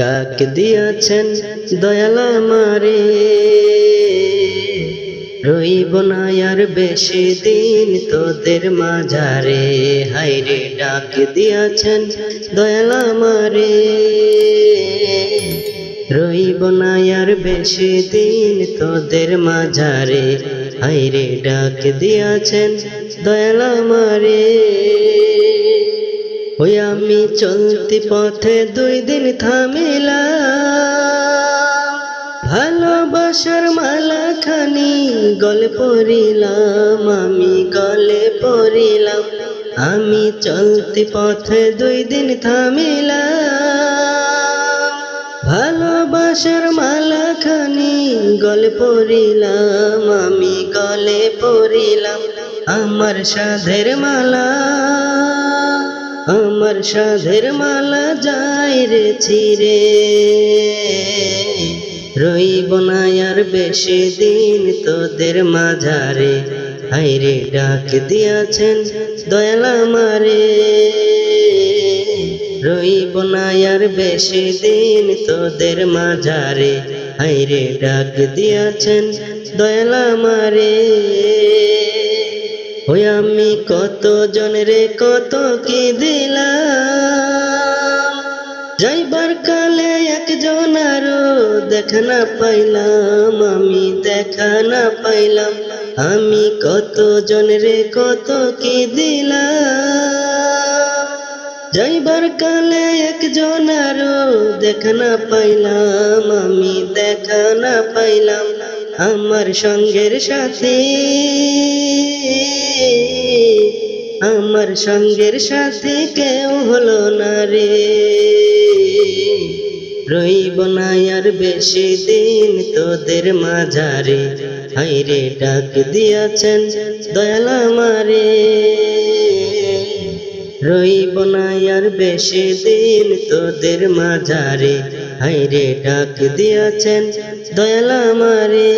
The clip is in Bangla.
ডাক দিয়াছেন দয়াল আমারে, রইব না আর বেশি দিন তোদের মাঝারে। হায়রে ডাক দিয়াছেন দয়াল আমারে, রইব না আর বেশি দিন তোদের মাঝারে। হায়রে ডাক দিয়াছেন দয়াল আমারে। ওই আমি চলতি পথে 2 দিন থামিলাম, ভালোবাসার মালা খানি গলে পরিলাম, আমি গলে পরিলাম। আমি চলতি পথে 2 দিন থামিলাম, ভালোবাসার মালা খানি গলে পরিলাম, আমি গলে পরিলাম। আমার সাধের মালা, আমার সাধের মালা যাই রে ছিঁড়ে, রইব না আর বেশি দিন তোদের মাঝারে। হায়রে ডাক দিয়াছেন দয়াল আমারে, রইব না আর বেশি দিন তোদের মাঝারে। হায়রে ডাক দিয়াছেন দয়াল আমারে। ওই আমি কত জনরে কত কি দিলাম, যাইবার কালে একজন আরো দেখা না পাইলাম, আমি দেখা না পাইলাম। আমি কত জনরে কত কি দিলাম, যাইবার কালে একজন আরো দেখা না পাইলাম, আমি দেখা না পাইলাম। আমার সঙ্গের সাথী, আমার সঙ্গের সাথী কেউ হলো না রে, রইব না আর বেশি দিন তোদের মাঝারে। হায়রে ডাক দিয়াছেন দয়াল আমারে, রইব না আর বেশি দিন তোদের মাঝারে। হায়রে ডাক দিয়াছেন দয়াল আমারে।